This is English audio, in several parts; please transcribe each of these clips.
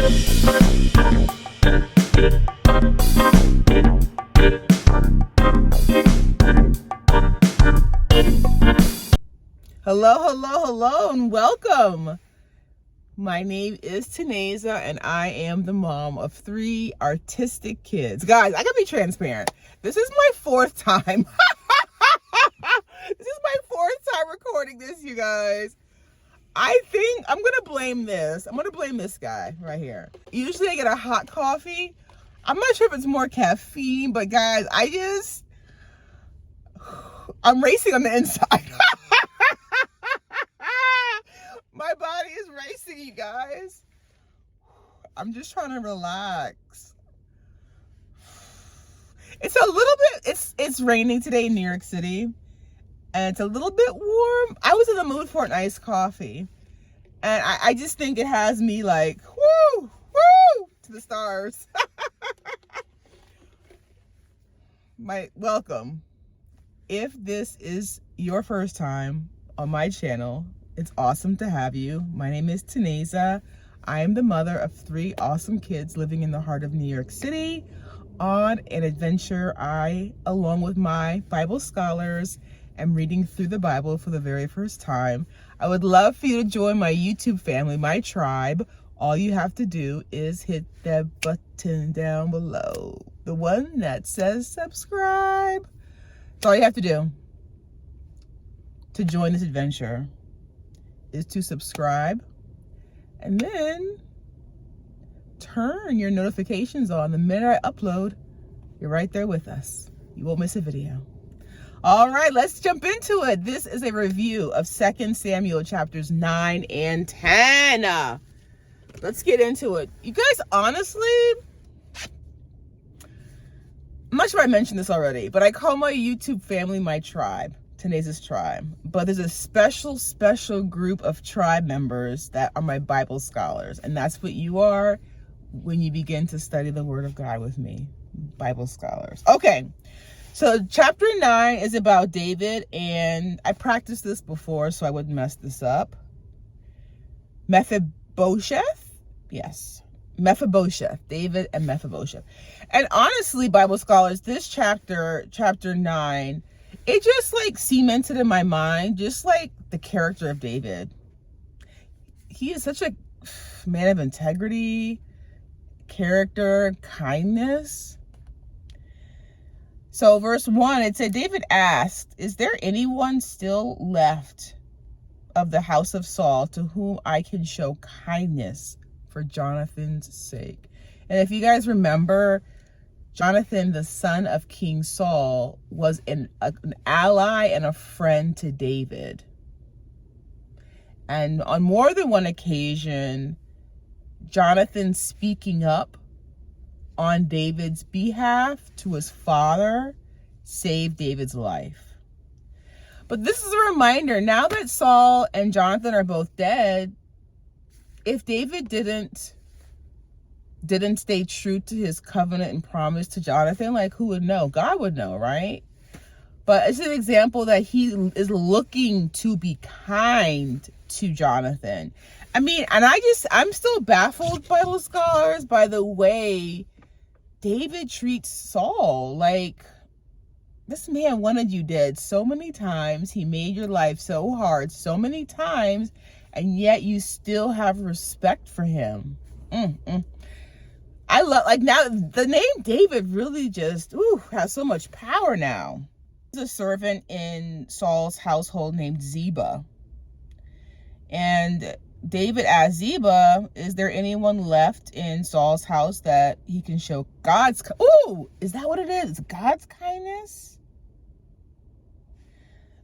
Hello, and welcome. My name is Taneza, and I am the mom of 3 artistic kids. Guys, I gotta be transparent. This is my 4th time. This is my 4th time recording this, you guys. I think I'm gonna blame this. I'm gonna blame this guy right here. Usually I get a hot coffee. I'm not sure if it's more caffeine, but guys, I'm racing on the inside. My body is racing, you guys. I'm just trying to relax. It's a little bit, it's raining today in New York City, and it's a little bit warm. I was in the mood for an iced coffee, and I just think it has me like, woo, to the stars. Welcome. If this is your first time on my channel, it's awesome to have you. My name is Taneza. I am the mother of 3 awesome kids living in the heart of New York City on an adventure. I, along with my Bible scholars, am reading through the Bible for the very first time. I would love for you to join my YouTube family, my tribe. All you have to do is hit that button down below, the one that says subscribe. That's all you have to do to join this adventure, is to subscribe and then turn your notifications on. The minute I upload, you're right there with us. You won't miss a video. All right, let's jump into it. This is a review of 2 Samuel chapters 9 and 10. Let's get into it. You guys, honestly, I'm not sure I mentioned this already, but I call my YouTube family my tribe. Taneza's tribe, but there's a special group of tribe members that are my Bible scholars, and that's what you are when you begin to study the Word of God with me, Bible scholars. Okay, so chapter 9 is about David, and I practiced this before so I wouldn't mess this up. Mephibosheth, yes, Mephibosheth, David and Mephibosheth. And honestly, Bible scholars, this chapter 9, it just like cemented in my mind, just like the character of David. He is such a man of integrity, character, kindness. So verse 1, it said, David asked, is there anyone still left of the house of Saul to whom I can show kindness for Jonathan's sake? And if you guys remember, Jonathan, the son of King Saul, was an ally and a friend to David. And on more than one occasion, Jonathan speaking up on David's behalf to his father saved David's life. But this is a reminder, now that Saul and Jonathan are both dead, if David didn't stay true to his covenant and promise to Jonathan, like, who would know? God would know, right? But it's an example that he is looking to be kind to Jonathan. I mean, and I'm still baffled, Bible scholars, by the way David treats Saul. Like, this man wanted you dead so many times. He made your life so hard so many times, and yet you still have respect for him. I love, like, now the name David really just has so much power now. There's a servant in Saul's household named Ziba, and David asked Ziba, is there anyone left in Saul's house that he can show God's is that what it is? God's kindness?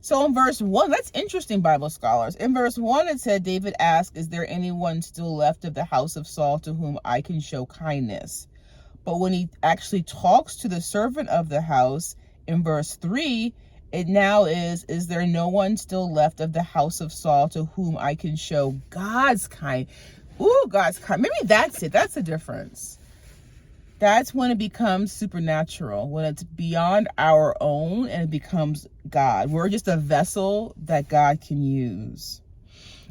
So in verse 1, that's interesting, Bible scholars. In verse 1, it said, David asked, is there anyone still left of the house of Saul to whom I can show kindness? But when he actually talks to the servant of the house in verse 3, it now is there no one still left of the house of Saul to whom I can show God's kind? God's kind. Maybe that's it. That's the difference. That's when it becomes supernatural, when it's beyond our own and it becomes God. We're just a vessel that God can use.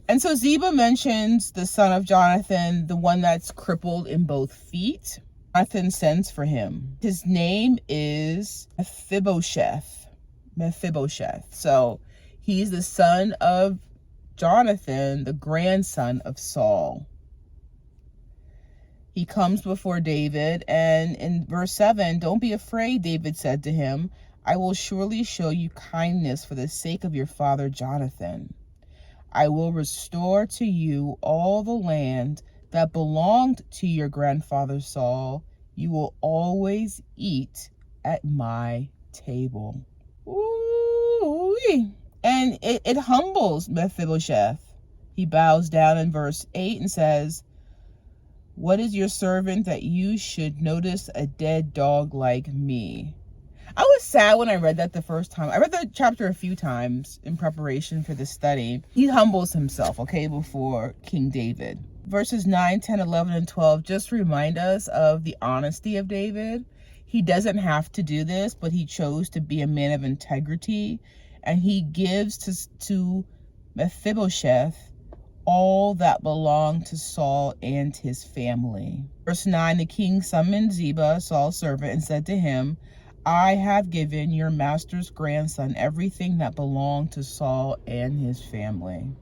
And so Ziba mentions the son of Jonathan, the one that's crippled in both feet. Jonathan sends for him. His name is Mephibosheth. So he's the son of Jonathan, the grandson of Saul. He comes before David, and in verse 7, "Don't be afraid," David said to him. "I will surely show you kindness for the sake of your father Jonathan. I will restore to you all the land that belonged to your grandfather Saul. You will always eat at my table." Ooh-wee. And it humbles Mephibosheth. He bows down in verse 8 and says, "What is your servant that you should notice a dead dog like me?" I was sad when I read that the first time. I read the chapter a few times in preparation for this study. He humbles himself, okay, before King David. Verses 9, 10, 11, and 12 just remind us of the honesty of David. He doesn't have to do this, but he chose to be a man of integrity, and he gives to Mephibosheth all that belonged to Saul and his family. Verse 9, the king summoned Ziba, Saul's servant, and said to him, "I have given your master's grandson everything that belonged to Saul and his family.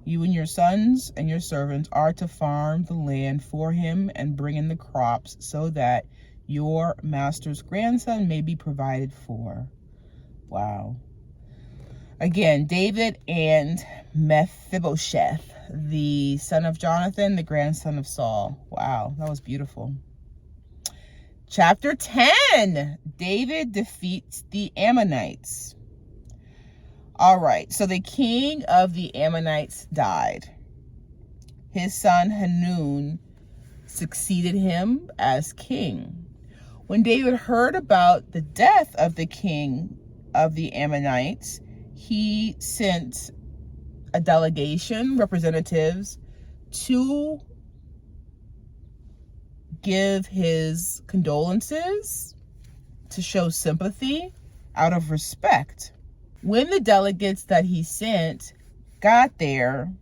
You and your sons and your servants are to farm the land for him and bring in the crops so that your master's grandson may be provided for." Wow. Again, David and Mephibosheth, the son of Jonathan, the grandson of Saul. Wow, that was beautiful. Chapter 10, David defeats the Ammonites. All right, so the king of the Ammonites died. His son Hanun succeeded him as king. When David heard about the death of the king of the Ammonites, he sent a delegation, representatives, to give his condolences, to show sympathy out of respect. When the delegates that he sent got there,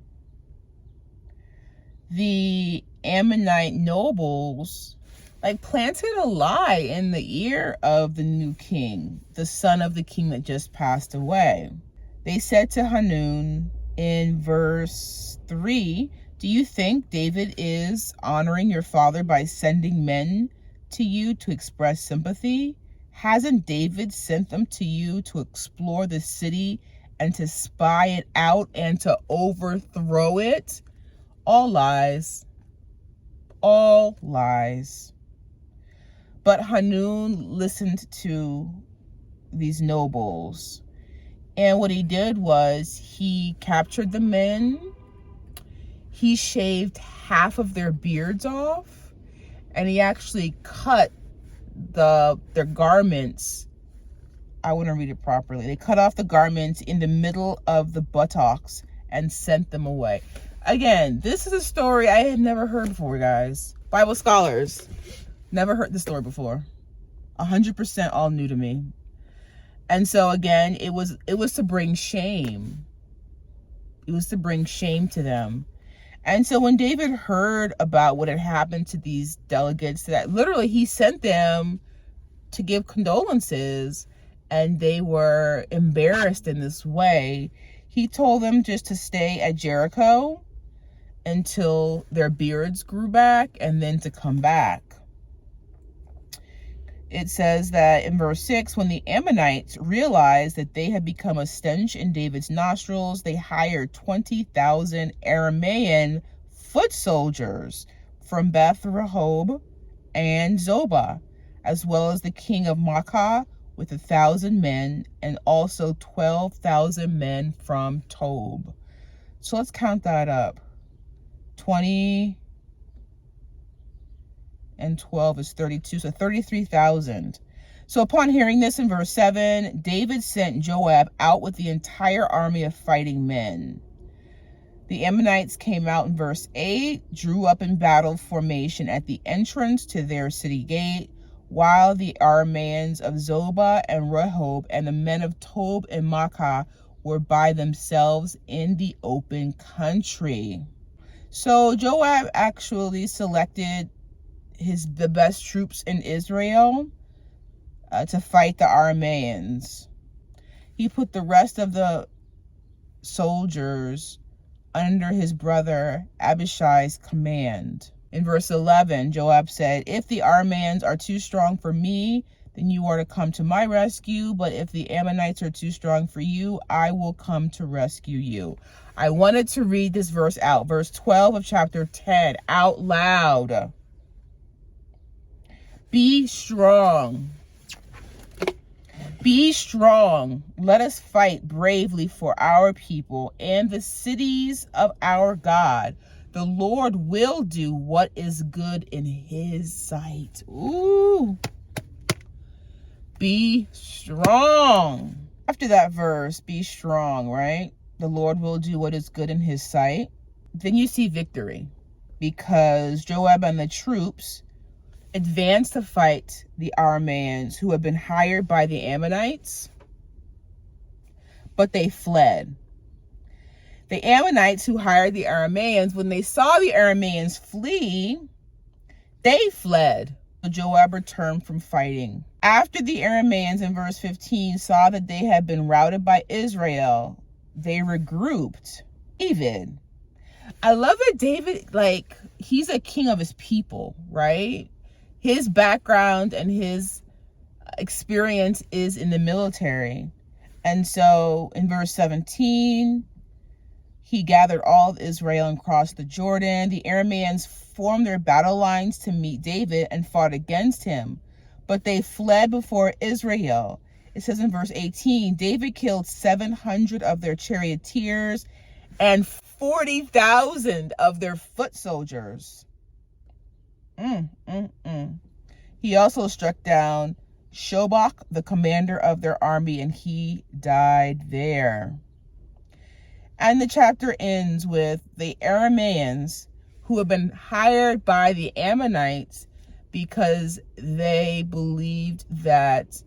the Ammonite nobles planted a lie in the ear of the new king, the son of the king that just passed away. They said to Hanun in verse 3, "Do you think David is honoring your father by sending men to you to express sympathy? Hasn't David sent them to you to explore the city and to spy it out and to overthrow it?" All lies. All lies. But Hanun listened to these nobles. And what he did was he captured the men. He shaved half of their beards off. And he actually cut their garments. I wouldn't read it properly. They cut off the garments in the middle of the buttocks and sent them away. Again, this is a story I had never heard before, guys. Bible scholars, never heard this story before. 100% all new to me. And so again, it was to bring shame. It was to bring shame to them. And so when David heard about what had happened to these delegates, that literally he sent them to give condolences, and they were embarrassed in this way. He told them just to stay at Jericho until their beards grew back and then to come back. It says that in verse 6, when the Ammonites realized that they had become a stench in David's nostrils, they hired 20,000 Aramean foot soldiers from Beth Rehob and Zobah, as well as the king of Maacah with 1,000 men, and also 12,000 men from Tob. So let's count that up. 20 and 12 is 32, so 33,000. So upon hearing this in verse 7, David sent Joab out with the entire army of fighting men. The Ammonites came out in verse 8, drew up in battle formation at the entrance to their city gate, while the Arameans of Zobah and Rehob and the men of Tob and Maacah were by themselves in the open country. So Joab actually selected the best troops in Israel to fight the Arameans. He put the rest of the soldiers under his brother Abishai's command. In verse 11, Joab said, "If the Arameans are too strong for me, then you are to come to my rescue. But if the Ammonites are too strong for you, I will come to rescue you." I wanted to read this verse out. Verse 12 of chapter 10 out loud. Be strong. Be strong. Let us fight bravely for our people and the cities of our God. The Lord will do what is good in his sight. Ooh. Be strong. After that verse, be strong, right? The Lord will do what is good in his sight. Then you see victory, because Joab and the troops advanced to fight the Arameans, who had been hired by the Ammonites, but they fled. The Ammonites who hired the Arameans, when they saw the Arameans flee, they fled. So Joab returned from fighting. After the Arameans, in verse 15, saw that they had been routed by Israel, they regrouped. David. I love that David, he's a king of his people, right? His background and his experience is in the military. And so in verse 17, he gathered all of Israel and crossed the Jordan. The Arameans formed their battle lines to meet David and fought against him, but they fled before Israel. It says in verse 18, David killed 700 of their charioteers and 40,000 of their foot soldiers. He also struck down Shobach, the commander of their army, and he died there. And the chapter ends with the Arameans, who have been hired by the Ammonites because they believed that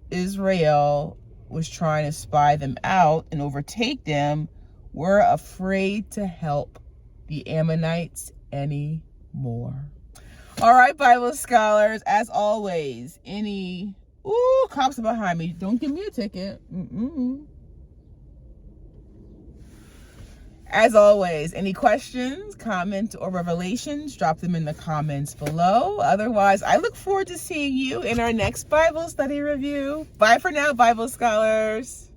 Israel was trying to spy them out and overtake them, were afraid to help the Ammonites anymore. All right, Bible scholars, as always, cops are behind me. Don't give me a ticket. As always, any questions, comments, or revelations, drop them in the comments below. Otherwise, I look forward to seeing you in our next Bible study review. Bye for now, Bible scholars.